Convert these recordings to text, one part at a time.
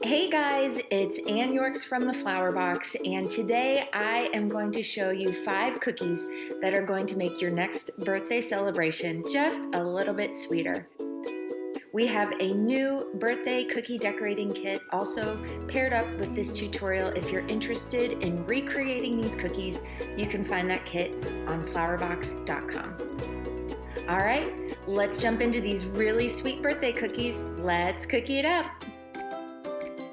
Hey guys, it's Ann Yorks from the Flourbox, and today I am going to show you 5 cookies that are going to make your next birthday celebration just a little bit sweeter. We have a new birthday cookie decorating kit also paired up with this tutorial. If you're interested in recreating these cookies, you can find that kit on flourbox.com. All right, let's jump into these really sweet birthday cookies. Let's cookie it up.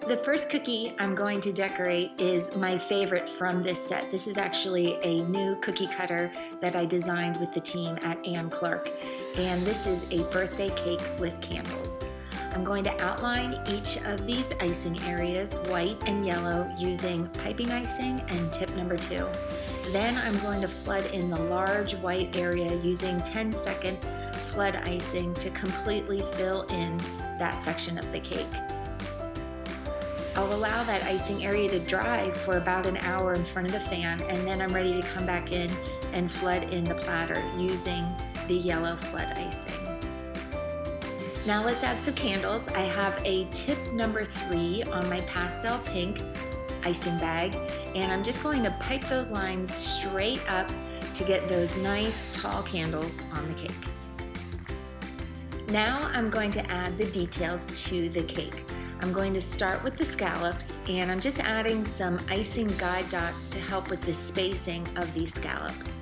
The first cookie I'm going to decorate is my favorite from this set. This is actually a new cookie cutter that I designed with the team at Ann Clark, and this is a birthday cake with candles. I'm going to outline each of these icing areas, white and yellow, using piping icing and tip number 2. Then I'm going to flood in the large white area using 10-second flood icing to completely fill in that section of the cake. I'll allow that icing area to dry for about an hour in front of the fan, and then I'm ready to come back in and flood in the platter using the yellow flood icing. Now let's add some candles. I have a tip number 3 on my pastel pink icing bag, and I'm just going to pipe those lines straight up to get those nice tall candles on the cake. Now I'm going to add the details to the cake. I'm going to start with the scallops, and I'm just adding some icing guide dots to help with the spacing of these scallops.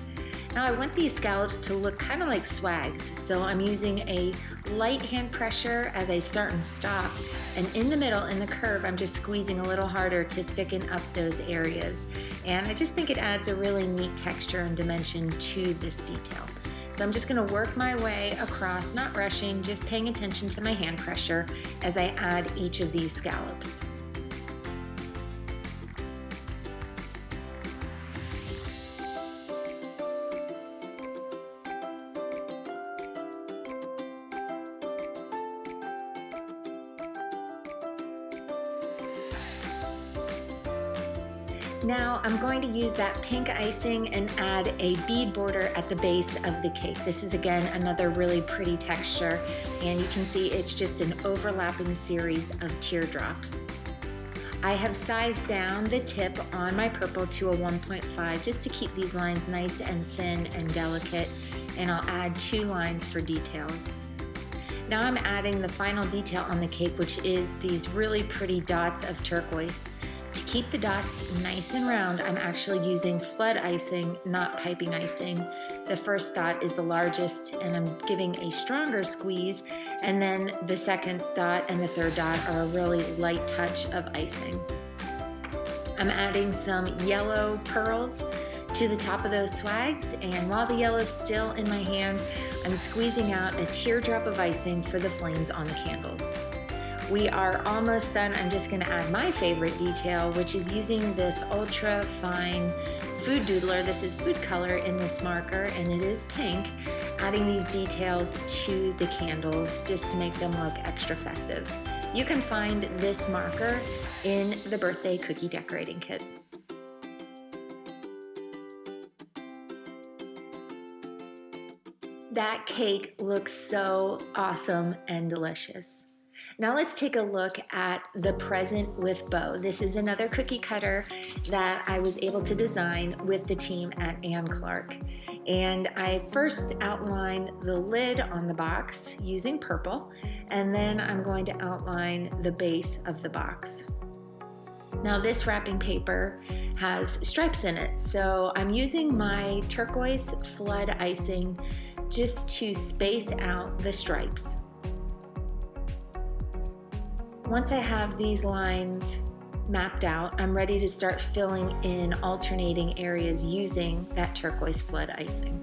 Now I want these scallops to look kind of like swags, so I'm using a light hand pressure as I start and stop, and in the middle, in the curve, I'm just squeezing a little harder to thicken up those areas. And I just think it adds a really neat texture and dimension to this detail. So I'm just going to work my way across, not rushing, just paying attention to my hand pressure as I add each of these scallops. Now I'm going to use that pink icing and add a bead border at the base of the cake. This is again another really pretty texture, and you can see it's just an overlapping series of teardrops. I have sized down the tip on my purple to a 1.5 just to keep these lines nice and thin and delicate, and I'll add 2 lines for details. Now I'm adding the final detail on the cake, which is these really pretty dots of turquoise. To keep the dots nice and round, I'm actually using flood icing, not piping icing. The first dot is the largest, and I'm giving a stronger squeeze, and then the second dot and the third dot are a really light touch of icing. I'm adding some yellow pearls to the top of those swags, and while the yellow is still in my hand, I'm squeezing out a teardrop of icing for the flames on the candles. We are almost done. I'm just going to add my favorite detail, which is using this ultra fine food doodler. This is food color in this marker, and it is pink. Adding these details to the candles just to make them look extra festive. You can find this marker in the birthday cookie decorating kit. That cake looks so awesome and delicious. Now let's take a look at the present with bow. This is another cookie cutter that I was able to design with the team at Ann Clark. And I first outline the lid on the box using purple, and then I'm going to outline the base of the box. Now this wrapping paper has stripes in it, so I'm using my turquoise flood icing just to space out the stripes. Once I have these lines mapped out, I'm ready to start filling in alternating areas using that turquoise flood icing.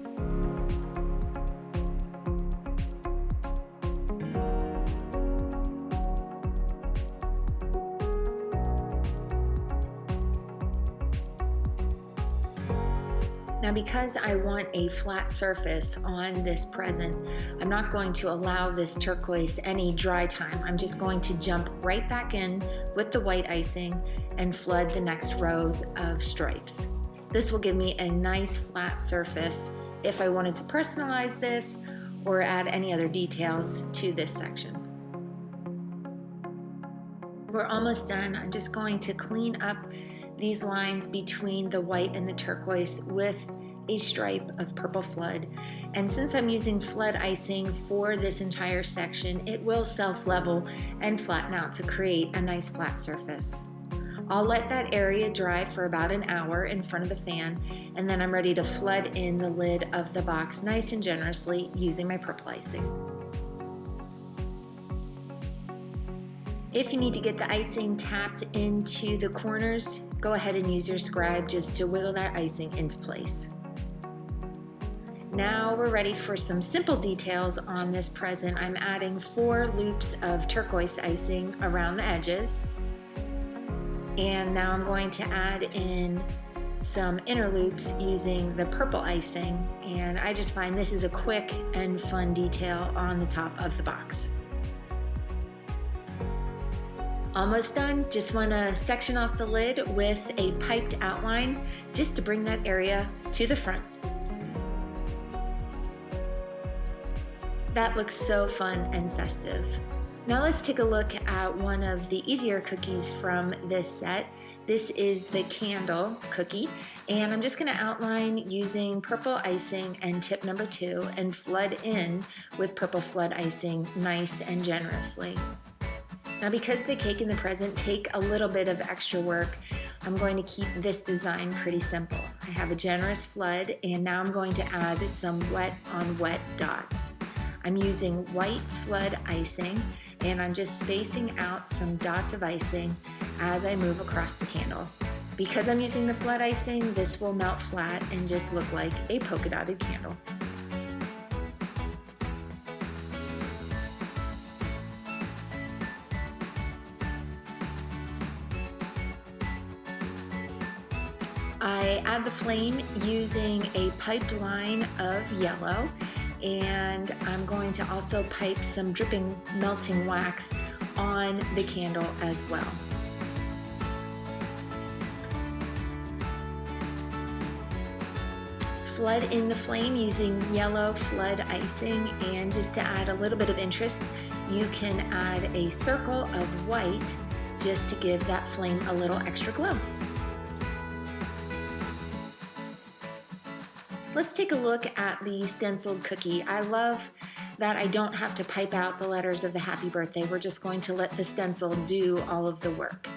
Now because I want a flat surface on this present, I'm not going to allow this turquoise any dry time. I'm just going to jump right back in with the white icing and flood the next rows of stripes. This will give me a nice flat surface if I wanted to personalize this or add any other details to this section. We're almost done. I'm just going to clean up these lines between the white and the turquoise with a stripe of purple flood. And since I'm using flood icing for this entire section, it will self-level and flatten out to create a nice flat surface. I'll let that area dry for about an hour in front of the fan, and then I'm ready to flood in the lid of the box nice and generously using my purple icing. If you need to get the icing tapped into the corners, go ahead and use your scribe just to wiggle that icing into place. Now we're ready for some simple details on this present. I'm adding 4 loops of turquoise icing around the edges. And now I'm going to add in some inner loops using the purple icing. And I just find this is a quick and fun detail on the top of the box. Almost done. Just want to section off the lid with a piped outline just to bring that area to the front. That looks so fun and festive. Now let's take a look at one of the easier cookies from this set. This is the candle cookie, and I'm just going to outline using purple icing and tip number 2 and flood in with purple flood icing nice and generously. Now because the cake and the present take a little bit of extra work, I'm going to keep this design pretty simple. I have a generous flood, and now I'm going to add some wet on wet dots. I'm using white flood icing, and I'm just spacing out some dots of icing as I move across the candle. Because I'm using the flood icing, this will melt flat and just look like a polka dotted candle. I add the flame using a piped line of yellow, and I'm going to also pipe some dripping melting wax on the candle as well. Flood in the flame using yellow flood icing, and just to add a little bit of interest, you can add a circle of white just to give that flame a little extra glow. Let's take a look at the stenciled cookie. I love that I don't have to pipe out the letters of the happy birthday. We're just going to let the stencil do all of the work.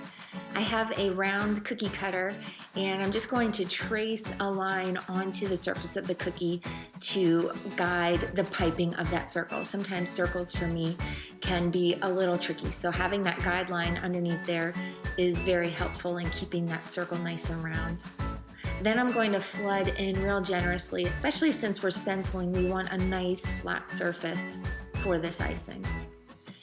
I have a round cookie cutter, and I'm just going to trace a line onto the surface of the cookie to guide the piping of that circle. Sometimes circles for me can be a little tricky, so having that guideline underneath there is very helpful in keeping that circle nice and round. Then I'm going to flood in real generously, especially since we're stenciling, we want a nice flat surface for this icing.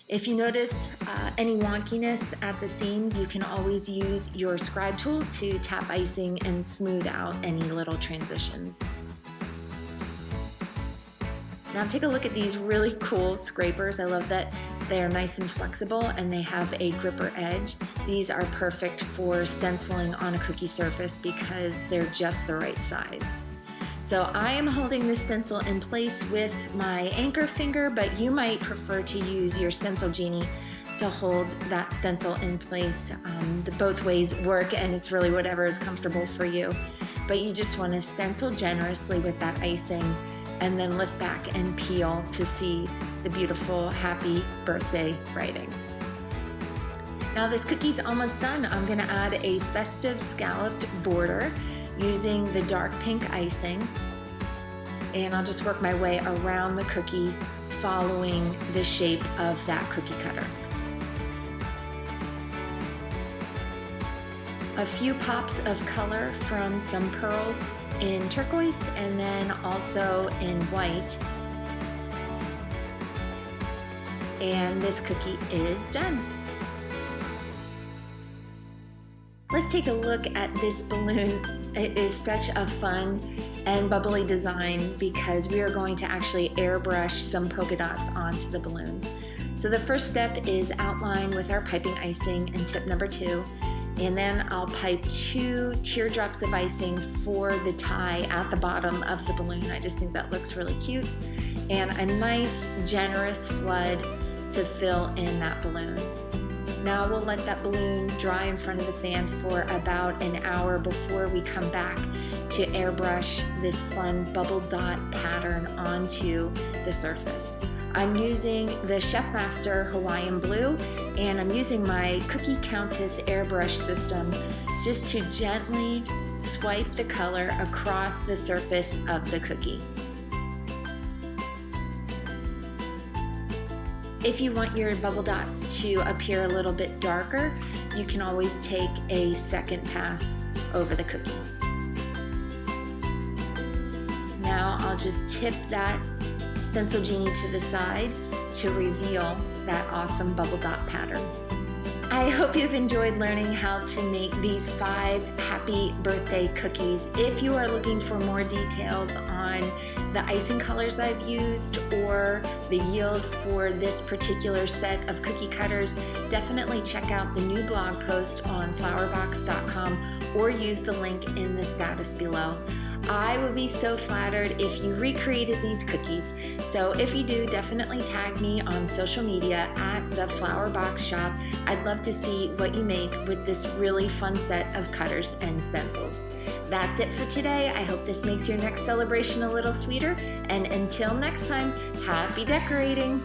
If you notice any wonkiness at the seams, you can always use your scribe tool to tap icing and smooth out any little transitions. Now take a look at these really cool scrapers. I love that they're nice and flexible and they have a gripper edge. These are perfect for stenciling on a cookie surface because they're just the right size. So I am holding this stencil in place with my anchor finger, but you might prefer to use your stencil genie to hold that stencil in place. Both ways work, and it's really whatever is comfortable for you. But you just want to stencil generously with that icing and then lift back and peel to see the beautiful happy birthday writing. Now this cookie's almost done. I'm going to add a festive scalloped border using the dark pink icing, and I'll just work my way around the cookie following the shape of that cookie cutter. A few pops of color from some pearls in turquoise and then also in white. And this cookie is done. Let's take a look at this balloon. It is such a fun and bubbly design because we are going to actually airbrush some polka dots onto the balloon. So the first step is outline with our piping icing and tip number 2. And then I'll pipe 2 teardrops of icing for the tie at the bottom of the balloon. I just think that looks really cute. And a nice generous flood to fill in that balloon. Now we'll let that balloon dry in front of the fan for about an hour before we come back to airbrush this fun bubble dot pattern onto the surface. I'm using the Chef Master Hawaiian Blue, and I'm using my Cookie Countess airbrush system just to gently swipe the color across the surface of the cookie. If you want your bubble dots to appear a little bit darker, you can always take a second pass over the cookie. Now I'll just tip that stencil genie to the side to reveal that awesome bubble dot pattern. I hope you've enjoyed learning how to make these 5 happy birthday cookies. If you are looking for more details on the icing colors I've used or the yield for this particular set of cookie cutters, definitely check out the new blog post on flourbox.com or use the link in the status below. I would be so flattered if you recreated these cookies. So if you do, definitely tag me on social media at the Flourbox Shop. I'd love to see what you make with this really fun set of cutters and stencils. That's it for today. I hope this makes your next celebration a little sweeter. And until next time, happy decorating!